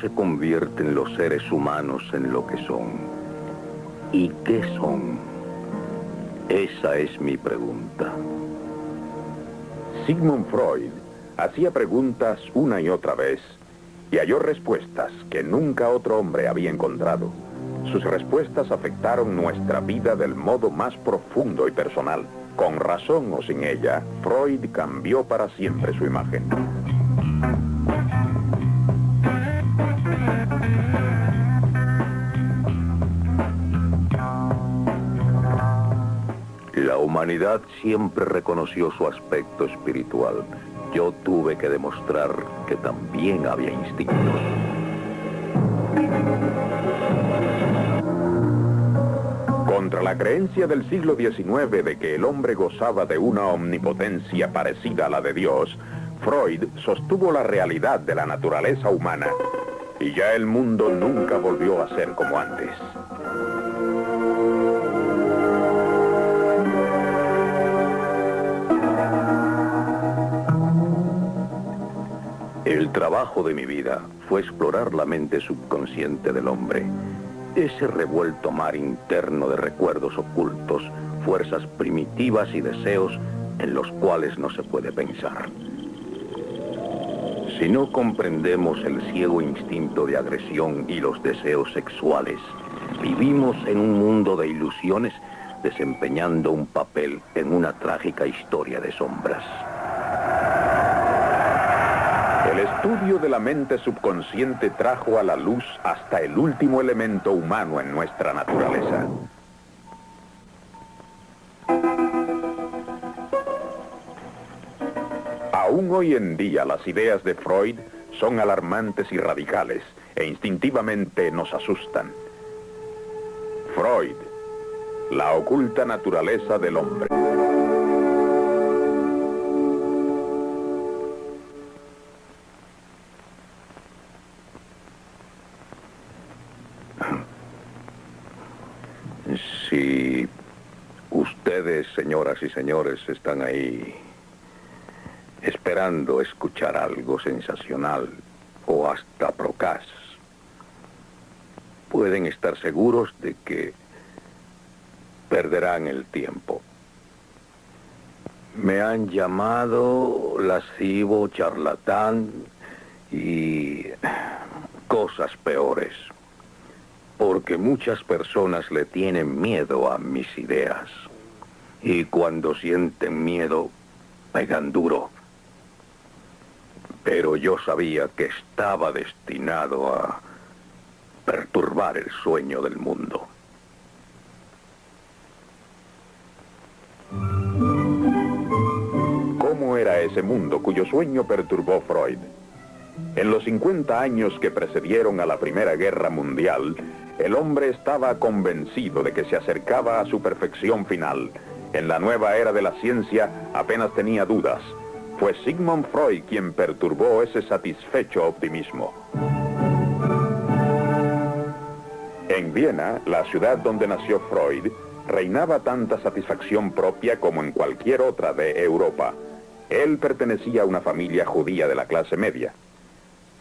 se convierten los seres humanos en lo que son? ¿Y qué son? Esa es mi pregunta. Sigmund Freud hacía preguntas una y otra vez y halló respuestas que nunca otro hombre había encontrado. Sus respuestas afectaron nuestra vida del modo más profundo y personal. Con razón o sin ella, Freud cambió para siempre su imagen. La humanidad siempre reconoció su aspecto espiritual. Yo tuve que demostrar que también había instintos. Contra la creencia del siglo XIX de que el hombre gozaba de una omnipotencia parecida a la de Dios, Freud sostuvo la realidad de la naturaleza humana, y ya el mundo nunca volvió a ser como antes. El trabajo de mi vida fue explorar la mente subconsciente del hombre. Ese revuelto mar interno de recuerdos ocultos, fuerzas primitivas y deseos en los cuales no se puede pensar. Si no comprendemos el ciego instinto de agresión y los deseos sexuales, vivimos en un mundo de ilusiones desempeñando un papel en una trágica historia de sombras. El estudio de la mente subconsciente trajo a la luz hasta el último elemento humano en nuestra naturaleza. Aún hoy en día las ideas de Freud son alarmantes y radicales e instintivamente nos asustan. Freud, la oculta naturaleza del hombre. Si ustedes, señoras y señores, están ahí esperando escuchar algo sensacional o hasta procaz, pueden estar seguros de que perderán el tiempo. Me han llamado lascivo, charlatán y cosas peores, porque muchas personas le tienen miedo a mis ideas, y cuando sienten miedo, pegan duro. Pero yo sabía que estaba destinado a perturbar el sueño del mundo. ¿Cómo era ese mundo cuyo sueño perturbó Freud? En los 50 años que precedieron a la Primera Guerra Mundial, el hombre estaba convencido de que se acercaba a su perfección final. En la nueva era de la ciencia apenas tenía dudas. Fue Sigmund Freud quien perturbó ese satisfecho optimismo. En Viena, la ciudad donde nació Freud, reinaba tanta satisfacción propia como en cualquier otra de Europa. Él pertenecía a una familia judía de la clase media.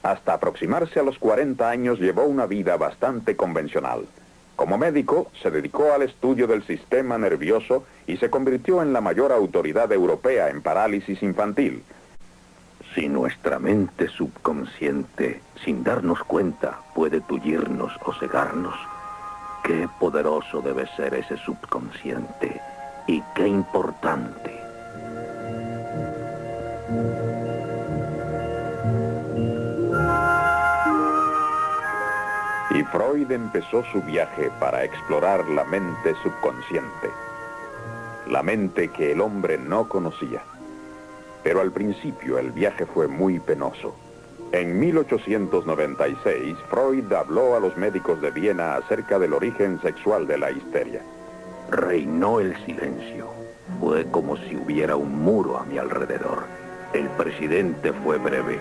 Hasta aproximarse a los 40 años llevó una vida bastante convencional. Como médico, se dedicó al estudio del sistema nervioso y se convirtió en la mayor autoridad europea en parálisis infantil. Si nuestra mente subconsciente, sin darnos cuenta, puede tullirnos o cegarnos, qué poderoso debe ser ese subconsciente y qué importante. Y Freud empezó su viaje para explorar la mente subconsciente, la mente que el hombre no conocía. Pero al principio el viaje fue muy penoso. En 1896, Freud habló a los médicos de Viena acerca del origen sexual de la histeria. Reinó el silencio. Fue como si hubiera un muro a mi alrededor. El presidente fue breve.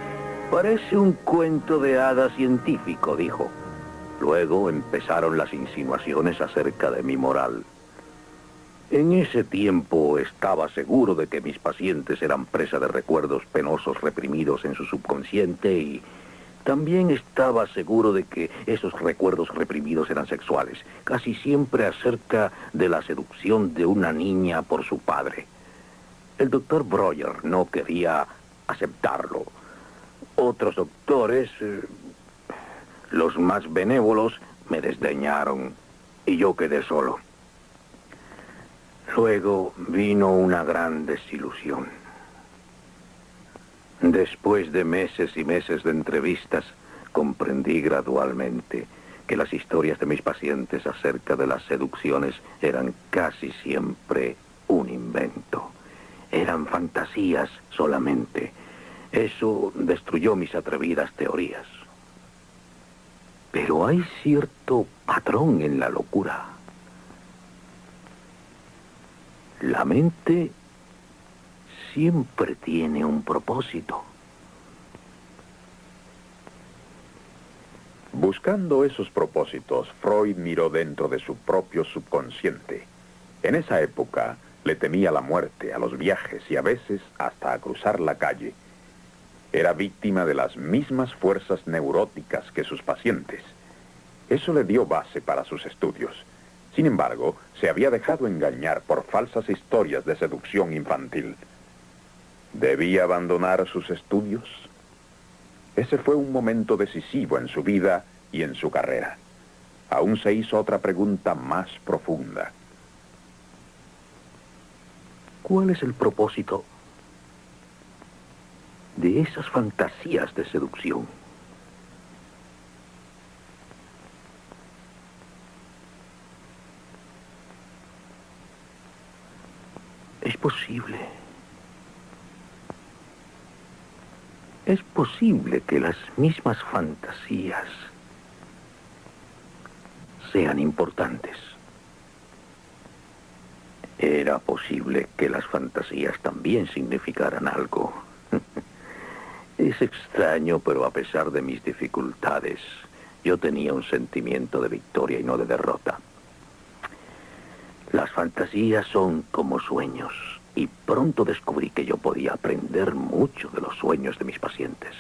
Parece un cuento de hadas científico, dijo. Luego empezaron las insinuaciones acerca de mi moral. En ese tiempo estaba seguro de que mis pacientes eran presa de recuerdos penosos reprimidos en su subconsciente y También estaba seguro de que esos recuerdos reprimidos eran sexuales, casi siempre acerca de la seducción de una niña por su padre. El doctor Breuer no quería aceptarlo. Otros doctores, los más benévolos, me desdeñaron y yo quedé solo. Luego vino una gran desilusión. Después de meses y meses de entrevistas, comprendí gradualmente que las historias de mis pacientes acerca de las seducciones eran casi siempre un invento. Eran fantasías solamente. Eso destruyó mis atrevidas teorías. Pero hay cierto patrón en la locura. La mente siempre tiene un propósito. Buscando esos propósitos, Freud miró dentro de su propio subconsciente. En esa época le temía la muerte, a los viajes y a veces hasta a cruzar la calle. Era víctima de las mismas fuerzas neuróticas que sus pacientes. Eso le dio base para sus estudios. Sin embargo, se había dejado engañar por falsas historias de seducción infantil. ¿Debía abandonar sus estudios? Ese fue un momento decisivo en su vida y en su carrera. Aún se hizo otra pregunta más profunda. ¿Cuál es el propósito de esas fantasías de seducción? Es posible. Es posible que las mismas fantasías sean importantes. Era posible que las fantasías también significaran algo. Es extraño, pero a pesar de mis dificultades, yo tenía un sentimiento de victoria y no de derrota. Las fantasías son como sueños, y pronto descubrí que yo podía aprender mucho de los sueños de mis pacientes.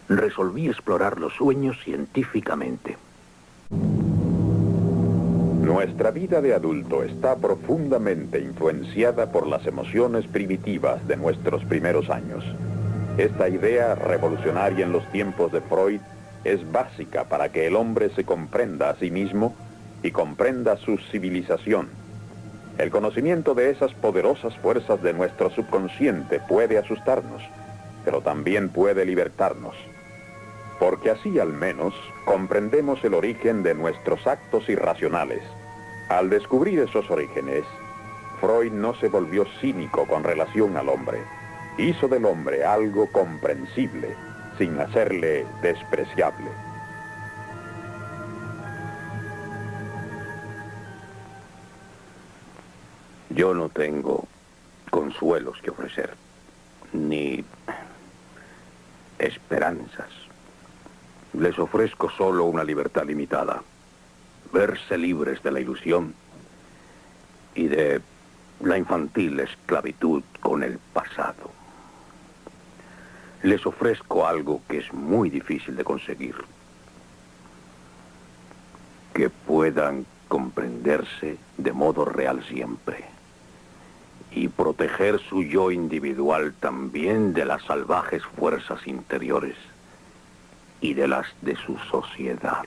Resolví explorar los sueños científicamente. Nuestra vida de adulto está profundamente influenciada por las emociones primitivas de nuestros primeros años. Esta idea revolucionaria en los tiempos de Freud es básica para que el hombre se comprenda a sí mismo y comprenda su civilización. El conocimiento de esas poderosas fuerzas de nuestro subconsciente puede asustarnos, pero también puede libertarnos. Porque así al menos comprendemos el origen de nuestros actos irracionales. Al descubrir esos orígenes, Freud no se volvió cínico con relación al hombre. Hizo del hombre algo comprensible, sin hacerle despreciable. Yo no tengo consuelos que ofrecer, ni esperanzas. Les ofrezco solo una libertad limitada, verse libres de la ilusión y de la infantil esclavitud con el pasado. Les ofrezco algo que es muy difícil de conseguir, que puedan comprenderse de modo real siempre y proteger su yo individual también de las salvajes fuerzas interiores y de las de su sociedad.